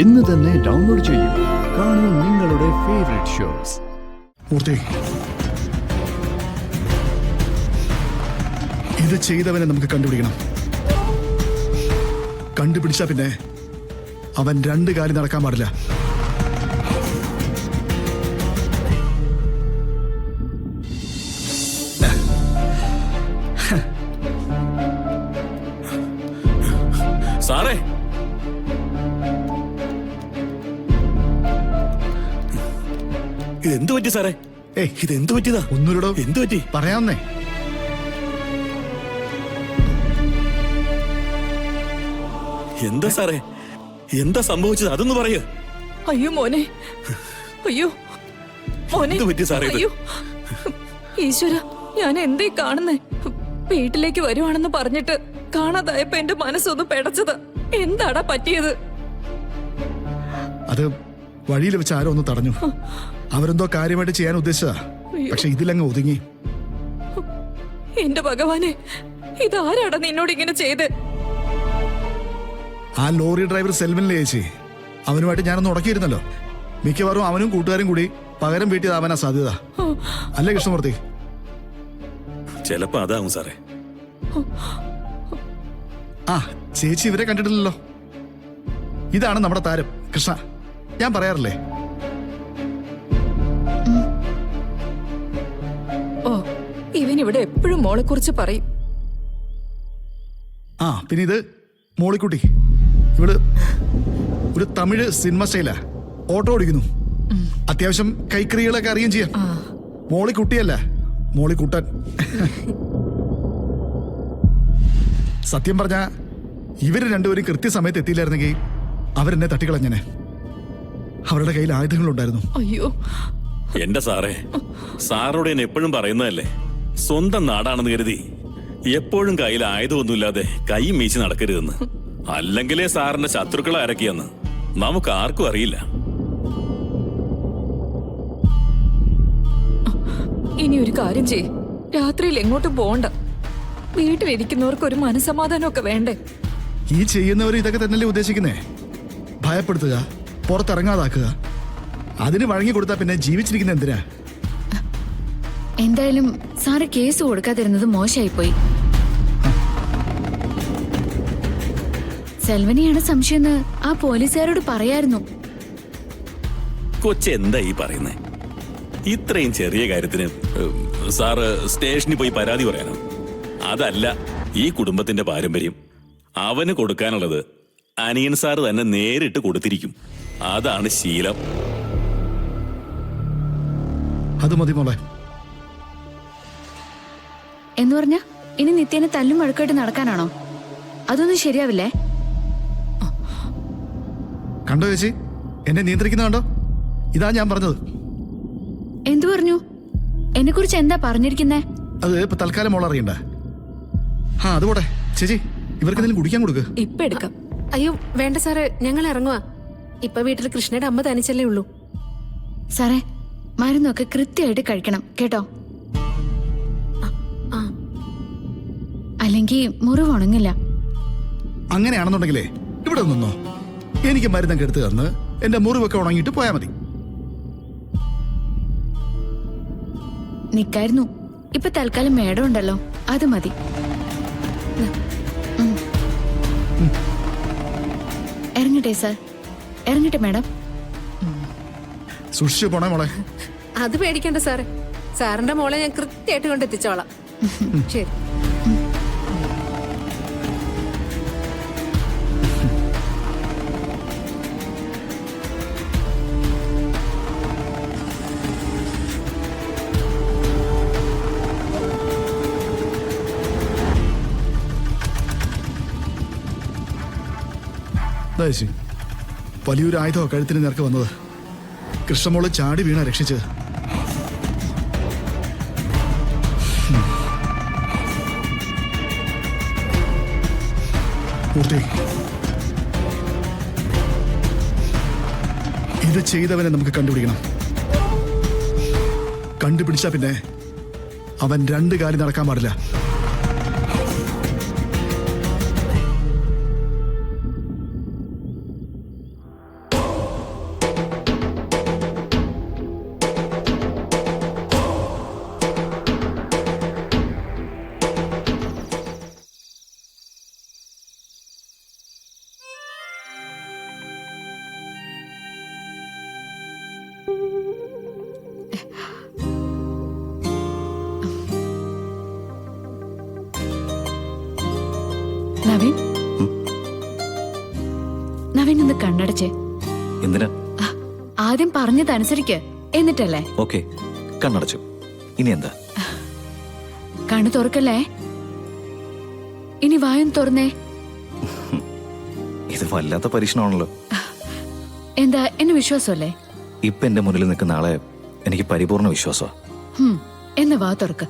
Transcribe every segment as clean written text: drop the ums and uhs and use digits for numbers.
ഇന്ന് തന്നെ ഡൗൺലോഡ് ചെയ്യൂ. കാണൂ നിങ്ങളുടെ ഫേവറേറ്റ് ഷോസ്. മൂർത്തി, ഇത് ചെയ്തവനെ നമുക്ക് കണ്ടുപിടിക്കണം. കണ്ടുപിടിച്ചാ പിന്നെ അവൻ രണ്ട് കാര്യം നടക്കാൻ പാടില്ല. സാറേ, ഇതെന്തു പറ്റി സാറേ? ഇതെന്തു പറ്റിയതാ? ഒന്നുകൂടെ എന്തു പറ്റി? പറയാന്നേ. എന്താ സാറേ, എന്താ സംഭവിച്ചത്? അതൊന്ന് പറയൂ. അയ്യോ മോനെ, അയ്യോ മോനെ, എന്ത് പറ്റി സാറേ ഇത്? അയ്യോ ഈശ്വര, ഞാൻ എന്തേ കാണുന്നേ? വീട്ടിലേക്ക് വരുവാണെന്ന് പറഞ്ഞിട്ട് കാണാതായപ്പോ എന്റെ മനസ്സൊന്ന് പെടച്ചത്. എന്താടാ പറ്റിയത്? അത് വഴിയിൽ വെച്ച് ആരോ ഒന്ന് തടഞ്ഞു. അവരെന്തോ കാര്യമായിട്ട് ചെയ്യാൻ ഉദ്ദേശിച്ചതാ, പക്ഷെ ഇതിലങ്ങ് ഒതുങ്ങി. എന്റെ ഭഗവാനെ, ഇതാരാടാ നിന്നോട് ഇങ്ങനെ ചെയ്ത്? ആ ലോറി ഡ്രൈവർ സെൽവനിലെ ചേച്ചി, അവനുമായിട്ട് ഞാനൊന്ന് ഉടക്കിയിരുന്നല്ലോ. മിക്കവാറും അവനും കൂട്ടുകാരും കൂടി പകരം വീട്ടിയതാവാനാ സാധ്യത. അല്ലേ കൃഷ്ണമൂർത്തി? ചിലപ്പോ അതാവും സാറേ. ആ ചേച്ചി ഇവരെ കണ്ടിട്ടില്ലല്ലോ. ഇതാണ് നമ്മുടെ താരം കൃഷ്ണ. ഞാൻ പറയാറില്ലേ? ഓ, ഇവൻ ഇവിടെ എപ്പോഴും മോളെ കുറിച്ച് പറയും. ആ പിന്നെ ഇത് മോളിക്കുട്ടി. ഇവള് ഒരു തമിഴ് സിനിമ സ്റ്റൈലാ. ഓട്ടോ ഓടിക്കുന്നു. അത്യാവശ്യം കൈക്രികളൊക്കെ അറിയുകയും ചെയ്യാം. മോളിക്കുട്ടിയല്ല, മോളിക്കുട്ടൻ. സത്യം പറഞ്ഞ ഇവര് രണ്ടുപേരും കൃത്യസമയത്ത് എത്തിയില്ലായിരുന്നെങ്കിൽ അവരെന്നെ തട്ടിക്കളഞ്ഞനെ. അവരുടെ കയ്യിൽ ആയുധങ്ങളുണ്ടായിരുന്നു. അയ്യോ എന്റെ സാറേ, സാറോട് ഞാൻ എപ്പോഴും പറയുന്നതല്ലേ, സ്വന്തം നാടാണെന്ന് കരുതി എപ്പോഴും കയ്യിൽ ആയുധമൊന്നുമില്ലാതെ കൈ മീച്ച് നടക്കരുതെന്ന്. അല്ലെങ്കിലേ സാറിന്റെ ശത്രുക്കളെ ആരൊക്കെയെന്ന് നമുക്ക് ആർക്കും അറിയില്ല. ഇനി ഒരു കാര്യം ചെയ്യ്, രാത്രിയിൽ എങ്ങോട്ടും പോണ്ട. വീട്ടിലിരിക്കുന്നവർക്ക് ഒരു മനസമാധാനമൊക്കെ വേണ്ടേ? ഈ ചെയ്യുന്നവർ ഇതൊക്കെ തന്നെയല്ലേ ഉദ്ദേശിക്കുന്നേ? ഭയപ്പെടുത്തുക, പുറത്തിറങ്ങാതാക്കുക. അതിന് വഴങ്ങി കൊടുത്താ പിന്നെ ജീവിച്ചിരിക്കുന്ന എന്തിനാ? എന്തായാലും സാറ് കേസ് കൊടുക്കാതിരുന്നത് മോശമായിപ്പോയി. സെൽവനെയാണ് സംശയമെന്ന് ആ പോലീസുകാരോട് പറയായിരുന്നു. കൊച്ചെന്താ ഈ പറയുന്നേ? ഇത്രയും ചെറിയ കാര്യത്തിന് സാറ് സ്റ്റേഷനിൽ പോയി പരാതി പറയാനോ? അതല്ല ഈ കുടുംബത്തിന്റെ പാരമ്പര്യം. അവന് കൊടുക്കാനുള്ളത് അനിയൻ സാറ് തന്നെ നേരിട്ട് കൊടുത്തിരിക്കും. അതാണ് ശീലം. അത് മതി മോളെ. എന്ന് പറഞ്ഞ ഇനി നിത്യേനെ തല്ലും വഴക്കായിട്ട് നടക്കാനാണോ? അതൊന്നും ശരിയാവില്ലേ? കണ്ടോ ചേച്ചി, എന്നെ നിയന്ത്രിക്കുന്ന കണ്ടോ? ഇതാ ഞാൻ പറഞ്ഞത്. എന്തു പറഞ്ഞു? എന്നെ കുറിച്ച് എന്താ പറഞ്ഞിരിക്കുന്നേ? അത് ഇപ്പൊ തൽക്കാലം മോൾ അറിയണ്ട. ആ അതുപോട്ടെ ചേച്ചി, ഇവർക്ക് എന്തെങ്കിലും കുടിക്കാൻ കൊടുക്ക്. ഇപ്പൊ എടുക്കാം. അയ്യോ വേണ്ട സാറേ, ഞങ്ങൾ ഇറങ്ങുവാ. ഇപ്പൊ വീട്ടിൽ കൃഷ്ണയുടെ അമ്മ തനിച്ചല്ലേ ഉള്ളൂ. സാറേ, മരുന്നൊക്കെ കൃത്യമായിട്ട് കഴിക്കണം കേട്ടോ. അല്ലെങ്കിൽ മുറിവ് ഉണങ്ങില്ല. അങ്ങനെയാണെന്നുണ്ടെങ്കിലേ ഇവിടെ നിന്നോ. എനിക്ക് മരുന്നൊക്കെ എടുത്ത് തന്ന് എന്റെ മുറിവൊക്കെ ഉണങ്ങിയിട്ട് പോയാ മതി. നിക്കായിരുന്നു. ഇപ്പൊ തൽക്കാലം മേടം ഉണ്ടല്ലോ, അത് മതി. ഇറങ്ങട്ടെ സാർ? ഇറങ്ങട്ടെ മാഡം? സൂക്ഷിച്ചു പോണേ മോളെ. അത് പേടിക്കണ്ട സാറേ, സാറിന്റെ മോളെ ഞാൻ കൃത്യമായിട്ട് കൊണ്ടെത്തിച്ചോളാം. ശരി. വലിയൊരു ആയുധമോ കഴുത്തിന് നേർക്ക് വന്നത്. കൃഷ്ണമോള് ചാടി വീണ രക്ഷിച്ചത്. മൂർത്തി, ഇത് ചെയ്തവനെ നമുക്ക് കണ്ടുപിടിക്കണം. കണ്ടുപിടിച്ചാ പിന്നെ അവൻ രണ്ട് കാര്യം നടക്കാൻ പാടില്ല. നവീൻ, നവീൻ ഒന്ന് കണ്ണടച്ചേ. എന്തിനാ? ആ, ആദ്യം പറഞ്ഞതനുസരിക്ക്, എന്നിട്ടല്ലേ. ഓക്കെ, കണ്ണടച്ചു. ഇനി എന്താ? കണ്ണു തുറക്കല്ലേ. ഇനി വായും തുറന്നേ. ഇത് വല്ലാത്ത പരീക്ഷണമാണല്ലോ. എന്താ, എന്നെ വിശ്വാസമല്ലേ? ഇപ്പൊ എന്റെ മുന്നിൽ നിൽക്കുന്ന ആളെ എനിക്ക് പരിപൂർണ വിശ്വാസമാണ്. എന്ന് വാ തുറക്ക്.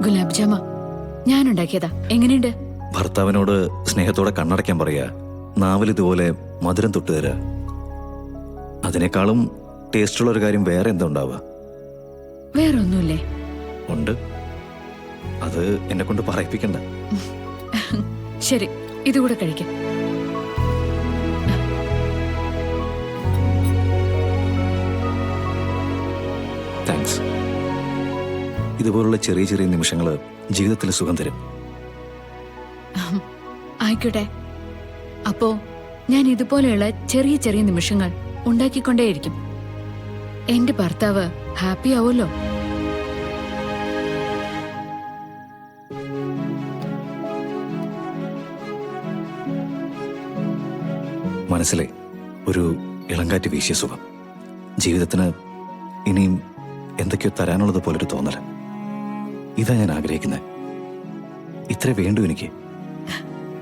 ഗുലാബ് ജാമ ഞാനുണ്ടാക്കിയതാ. എങ്ങനെയുണ്ട്? ഭർത്താവിനോട് സ്നേഹത്തോടെ കണ്ണടയ്ക്കാൻ പറയാ. നാവൽ ഇതുപോലെ മധുരം തൊട്ട് തരാ. അതിനേക്കാളും ടേസ്റ്റുള്ള ഒരു കാര്യം വേറെ എന്താ ഉണ്ടാവുക? വേറെ ഒന്നുമില്ലേ? ഉണ്ട്. അത് എന്നെ കൊണ്ട് പറയിപ്പിക്കണ്ട. ശരി, ഇതുകൂടെ കഴിക്കാം. താങ്ക്സ്. ഇതുപോലുള്ള ചെറിയ ചെറിയ നിമിഷങ്ങൾ ജീവിതത്തിൽ സുഖം തരും. ആയിക്കോട്ടെ. അപ്പോ ഞാൻ ഇതുപോലെയുള്ള ചെറിയ ചെറിയ നിമിഷങ്ങൾ ഉണ്ടാക്കിക്കൊണ്ടേയിരിക്കും. എന്റെ ഭർത്താവ് ഹാപ്പി ആവുമല്ലോ. മനസ്സിലെ ഒരു ഇളങ്കാറ്റ് വീശിയ സുഖം. ജീവിതത്തിന് ഇനിയും എന്തൊക്കെയോ തരാനുള്ളത് പോലൊരു തോന്നല്. ഇതാ ഞാൻ ആഗ്രഹിക്കുന്നത്. ഇത്ര വേണ്ടു എനിക്ക്.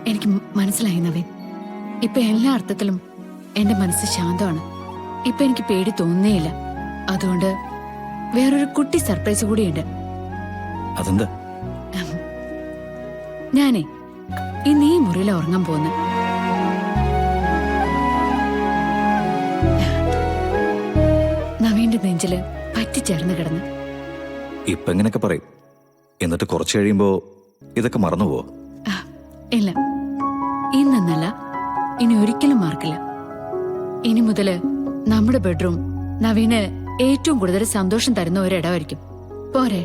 എനിക്ക് മനസ്സിലായി നവീൻ. ഇപ്പൊ എല്ലാ അർത്ഥത്തിലും എന്റെ മനസ്സ് ശാന്തമാണ്. ഇപ്പൊ എനിക്ക് പേടി തോന്നുന്നേയില്ല. അതുകൊണ്ട് വേറൊരു കുട്ടി സർപ്രൈസ് കൂടിയുണ്ട്. അതെന്താ? ഞാനേ ഇന്ന് ഈ മുറിയിൽ ഉറങ്ങാൻ പോകുന്നു. നവീന്റെ നെഞ്ചില് പറ്റിച്ചേർന്ന് കിടന്ന്. ഇപ്പൊ എങ്ങനെയൊക്കെ പറയും, എന്നിട്ട് കുറച്ച് കഴിയുമ്പോ ഇതൊക്കെ മറന്നുപോവോ? ഇല്ല, ഇന്നല്ല, ഇനി ഒരിക്കലും മാർക്കില്ല. ഇനി മുതല് നമ്മുടെ ബെഡ്റൂം നവീന് ഏറ്റവും കൂടുതൽ സന്തോഷം തരുന്ന ഒരിടമായിരിക്കും. പോരെ?